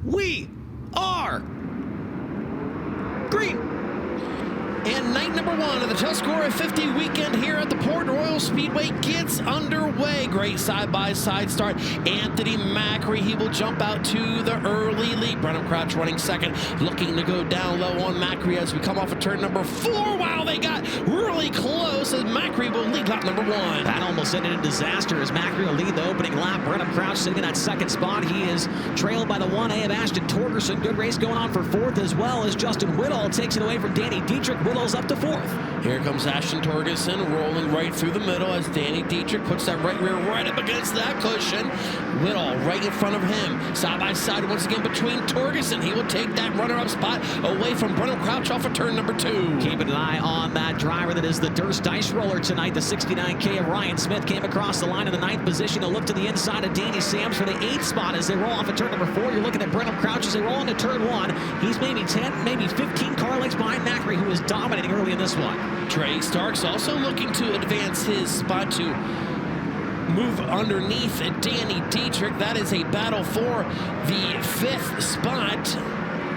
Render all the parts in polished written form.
We are green. And night number one of the Tuscarora 50 weekend here at the Port Royal Speedway gets underway. Great side-by-side start. Anthony Macri, he will jump out to the early lead. Brenham Crouch running second, looking to go down low on Macri as we come off of turn number 4. Wow, they got really close as Macri will lead lap number 1. That almost ended in disaster as Macri will lead the opening lap. Brenham Crouch sitting in that second spot. He is trailed by the 1A of Ashton Torgerson. Good race going on for 4th, as well as Justin Whittall takes it away from Danny Dietrich. Whittall's up to 4th. Here comes Ashton Torgerson rolling right through the middle as Danny Dietrich puts that right rear right up against that cushion. Whittall right in front of him. Side by side once again between Torgerson. He will take that runner-up spot away from Brenham Crouch off of turn number 2. Keeping an eye on that driver that is the Durst Dice Roller tonight. The 69K of Ryan Smith came across the line in the 9th position. A look to the inside of Danny Sams for the 8th spot as they roll off at turn number 4. You're looking at Brenham Crouch as they roll into turn 1. He's maybe 10, maybe 15 car lengths behind Macri, who is dominating early in this one. Trey Starks also looking to advance his spot to move underneath Danny Dietrich. That is a battle for the 5th spot.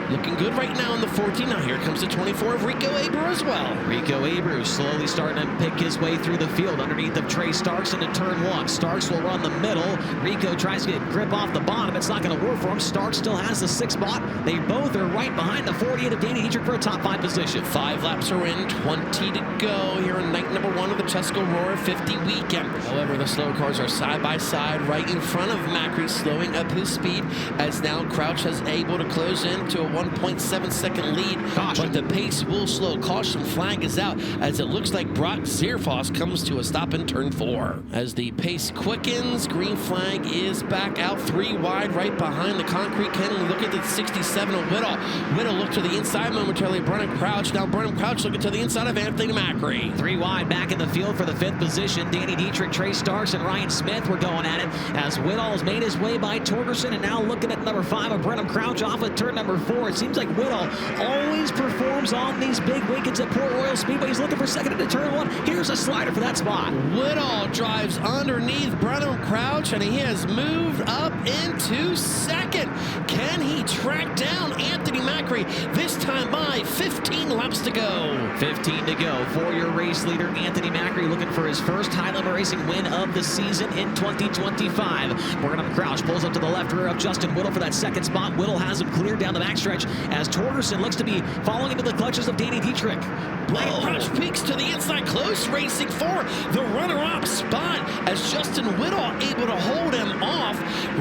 Looking good right now in the 14. Now here comes the 24 of Rico Abreu as well. Rico Abreu slowly starting to pick his way through the field underneath of Trey Starks into turn 1. Starks will run the middle. Rico tries to get grip off the bottom. It's not going to work for him. Starks still has the 6th spot. They both are right behind the 48 of Danny Dietrich for a top 5 position. 5 laps are in, 20 to go here in night number 1 of the Tuscarora 50 weekend. However, the slow cars are side by side right in front of Macri, slowing up his speed as now Crouch is able to close in to a 1.7 second lead. Caution. But the pace will slow. Caution flag is out as it looks like Brock Zierfoss comes to a stop in turn 4. As the pace quickens, green flag is back out 3 wide right behind the concrete kennel. Look at the 67 of Whittall. Whittall looked to the inside momentarily. Brenham Crouch. Now Brenham Crouch looking to the inside of Anthony Macri. 3 wide back in the field for the 5th position. Danny Dietrich, Trey Starks, and Ryan Smith were going at it as Whittall has made his way by Torgerson, and now looking at number 5 of Brenham Crouch off at turn number 4. It seems like Whittall always performs on these big weekends at Port Royal Speedway. He's looking for second into turn 1. Here's a slider for that spot. Whittall drives underneath Brenham Crouch, and he has moved up into second. Can he track down Anthony Macri? This time by 15 laps to go. 15 to go for your race leader, Anthony Macri, looking for his first high-level racing win of the season in 2025. Brenham Crouch pulls up to the left rear of Justin Whittall for that 2nd spot. Whittall has him cleared down the backstretch as Torgerson looks to be falling into the clutches of Danny Dietrich. Crouch peeks to the inside, close racing for the runner-up spot as Justin Whittall able to hold him off.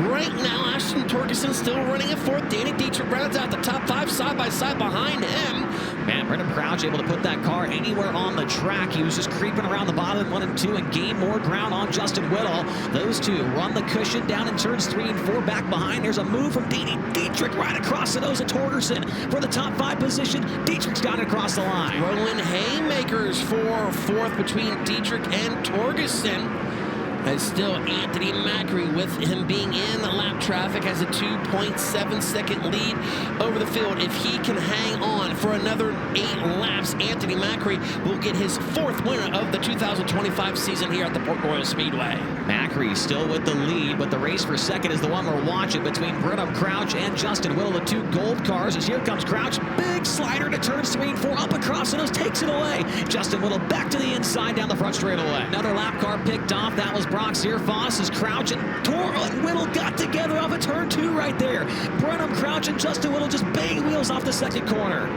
Right now, Ashton Torgerson still running at 4th. Danny Dietrich rounds out the top 5 side by side behind him. Man, Brenham Crouch able to put that car anywhere on the track. He was just creeping around the bottom 1 and 2 and gain more ground on Justin Whittall. Those two run the cushion down in turns 3 and 4 back behind. There's a move from Danny Dietrich right across the nose of Torgerson for the top 5 position. Dietrich's got it across the line. Rolling haymakers for 4th between Dietrich and Torgerson. As still Anthony Macri, with him being in the lap traffic, has a 2.7 second lead over the field. If he can hang on for another 8 laps, Anthony Macri will get his 4th winner of the 2025 season here at the Port Royal Speedway. Macri still with the lead, but the race for second is the one we're watching between Brenham Crouch and Justin Whittall, the 2 gold cars. As here comes Crouch, big slider to turns 3 and 4, up across the nose, takes it away. Justin Whittall back to the inside down the front straightaway. Another lap car picked off. That was Brock Zierfoss as Crouch and Whittall got together off a turn 2 right there. Brenham Crouch and Justin Whittall just banging wheels off the 2nd corner.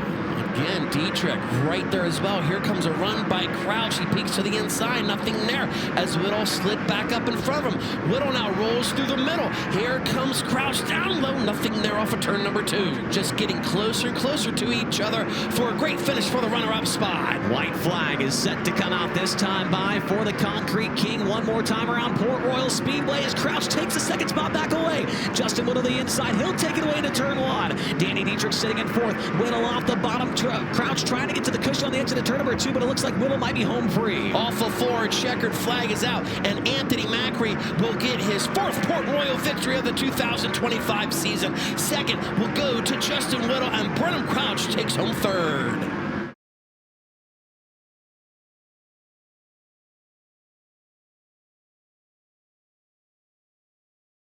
Again, Dietrich right there as well. Here comes a run by Crouch. He peeks to the inside, nothing there as Whittall slid back up in front of him. Whittall now rolls through the middle. Here comes Crouch down low, nothing there off of turn number 2. Just getting closer and closer to each other for a great finish for the runner-up spot. White flag is set to come out this time by for the Concrete King. One more time around Port Royal Speedway as Crouch takes the 2nd spot back away. Justin Whittall the inside. He'll take it away into turn 1. Danny Dietrich sitting in 4th. Whittall off the bottom. Crouch trying to get to the cushion on the edge of the turn number 2, but it looks like Whittall might be home free. Off of 4, checkered flag is out, and Anthony Macri will get his 4th Port Royal victory of the 2025 season. 2nd will go to Justin Whittall, and Brenham Crouch takes home 3rd.